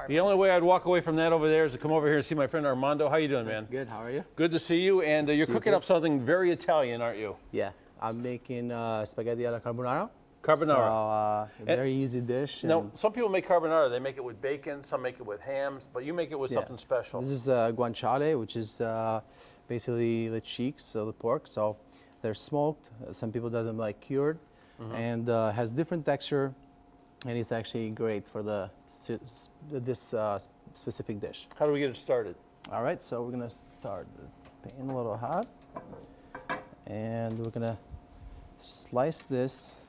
The only way I'd walk away from that over there is to come over here and see my friend Armando. How you doing, man? Good, how are you? Good to see you, and you're cooking up something very Italian, aren't you? Yeah, I'm making spaghetti alla carbonara. Carbonara. So, a very easy dish. Now, some people make carbonara. They make it with bacon, some make it with hams, but you make it with something special. This is guanciale, which is basically the cheeks of the pork. So they're smoked. Some people do them like cured, and has different texture, and it's actually great for this specific dish. How do we get it started? All right, so we're gonna start the pan a little hot, and we're gonna slice this.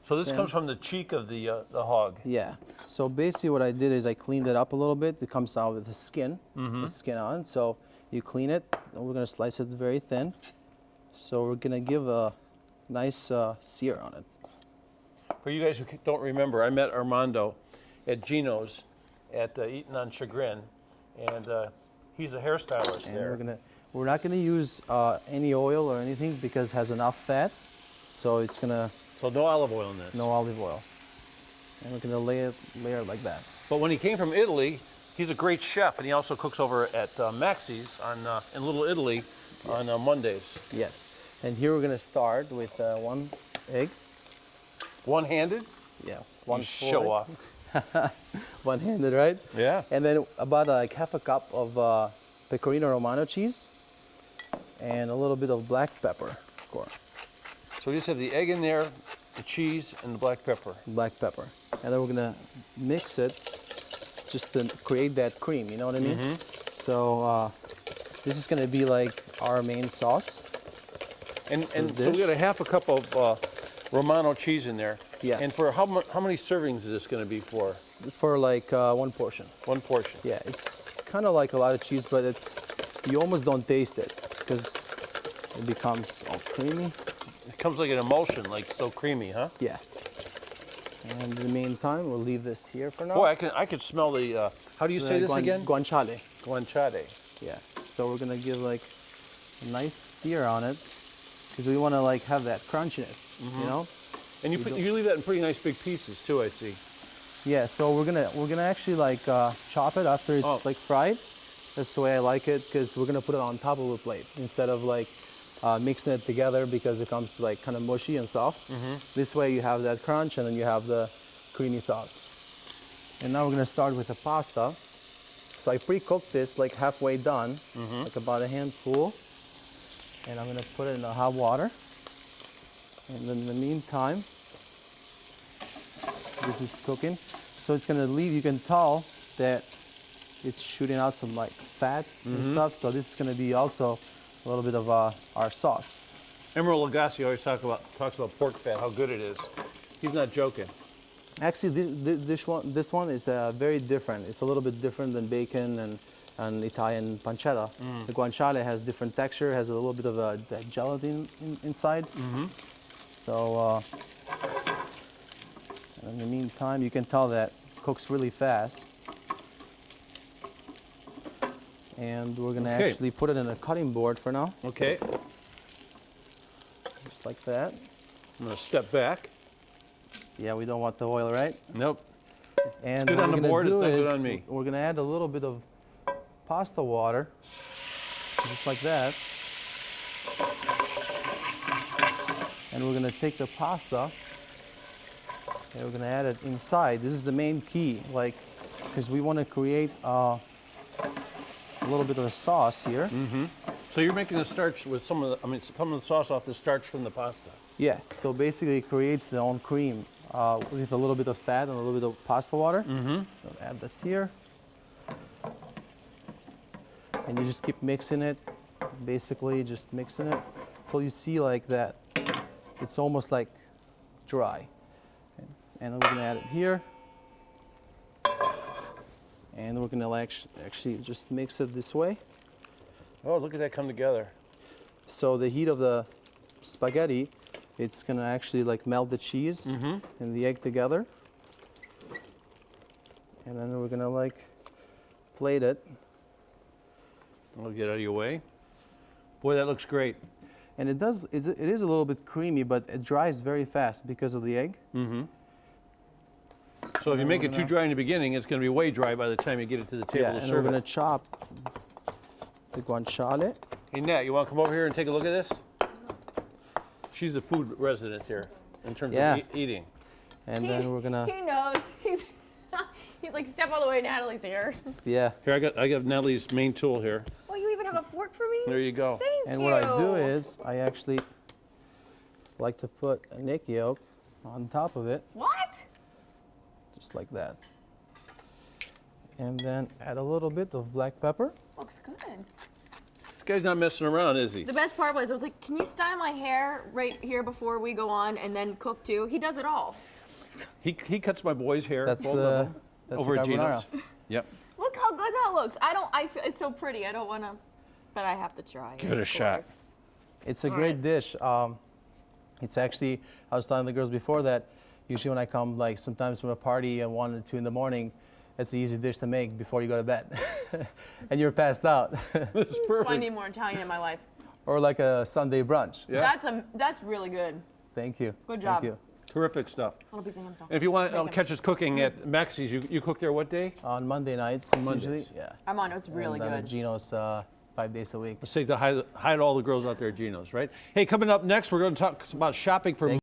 So this comes from the cheek of the hog. Yeah. So basically what I did is I cleaned it up a little bit. It comes out with the skin on. So you clean it, and we're gonna slice it very thin. So we're gonna give a nice sear on it. For you guys who don't remember, I met Armando at Gino's at Eaton on Chagrin, and he's a hairstylist And there. we're not gonna use any oil or anything because it has enough fat. So it's gonna So no olive oil in this. no olive oil. And we're gonna layer it like that. But when he came from Italy, he's a great chef, and he also cooks over at Maxi's in Little Italy on Mondays. Yes. And here we're gonna start with one egg. One-handed? Yeah. One show off. One-handed, right? Yeah. And then about like half a cup of pecorino romano cheese and a little bit of black pepper. So we just have the egg in there, the cheese, and the black pepper. Black pepper. And then we're gonna mix it just to create that cream, you know what I mean? So this is gonna be like our main sauce. And so we got a half a cup of Romano cheese in there. Yeah. And for how many servings is this gonna be for? For like one portion. One portion. Yeah, it's kind of like a lot of cheese, but you almost don't taste it because it becomes all creamy. It comes like an emulsion, like so creamy, huh? Yeah. And in the meantime, we'll leave this here for now. Boy, I could smell the, how do you say this again? Guanciale. Guanciale. Yeah. So we're gonna give like a nice sear on it because we want to like have that crunchiness, you know. And you leave that in pretty nice big pieces too, I see. Yeah. So we're gonna actually like chop it after it's like fried. That's the way I like it because we're gonna put it on top of the plate instead of like mixing it together because it comes like kind of mushy and soft. This way you have that crunch and then you have the creamy sauce. And now we're gonna start with the pasta. So I pre-cooked this like halfway done, like about a handful. And I'm gonna put it in the hot water. And then in the meantime, this is cooking. So it's gonna leave, you can tell that it's shooting out some like fat and stuff. So this is gonna be also a little bit of our sauce. Emeril Lagasse always talks about pork fat, how good it is. He's not joking. Actually, this one is very different. It's a little bit different than bacon and Italian pancetta. The guanciale has different texture, has a little bit of that gelatin inside. So in the meantime, you can tell that it cooks really fast. And we're gonna actually put it in a cutting board for now. Okay. Just like that. I'm gonna step back. Yeah, we don't want the oil, right? Nope. And it's good on the board, it's not good on me. We're gonna add a little bit of pasta water, just like that. And we're gonna take the pasta and we're gonna add it inside. This is the main key, like, because we want to create a little bit of a sauce here. So you're making the starch with some of the sauce off the starch from the pasta. Yeah. So basically, it creates their own cream with a little bit of fat and a little bit of pasta water. So add this here, and you just keep mixing it. Basically, just mixing it until you see like that. It's almost like dry. And we're gonna add it here. And we're gonna actually just mix it this way. Oh, look at that come together. So the heat of the spaghetti, it's gonna actually like melt the cheese and the egg together. And then we're gonna like plate it. I'll get out of your way. Boy, that looks great. And it is a little bit creamy, but it dries very fast because of the egg. So if you make it too dry in the beginning, it's going to be way dry by the time you get it to the table Yeah, to and we're serve gonna it. chop the guanciale. Hey, Nat, you want to come over here and take a look at this? She's the food resident here in terms Yeah. of eating. And then we're gonna, He knows. He's like, step all the way, Natalie's here. yeah. Here, I got Natalie's main tool here. Oh, you even have a fork for me? There you go. Thank And you. what I do is I actually like to put an egg yolk on top of it, What? just like that. And then add a little bit of black pepper. Looks good. This guy's not messing around, is he? The best part was, I was like, can you style my hair right here before we go on and then cook too? He does it all. He cuts my boys' hair. That's both of them, that's over the at carbonara. Gino's. Yep. Look how good that looks. I feel it's so pretty. I don't want to, but I have to try. Give it a of shot. course. It's a All great right. dish. It's actually, I was telling the girls before that usually when I come like sometimes from a party at 1 or 2 in the morning, it's an easy dish to make before you go to bed. And you're passed out. It's That's why I perfect. need more Italian in my life. Or like a Sunday brunch. Yeah. That's really good. Thank you. Good job. Thank you. Terrific stuff. Little piece of ham though. And if you want to Bacon. catch us cooking at Maxie's, you cook there what day? On Monday nights, Mondays. usually. Yeah. Armando, it's really and then good. at Gino's 5 days a week. Let's say to hide all the girls out there at Gino's, right? Hey, coming up next, we're going to talk about shopping for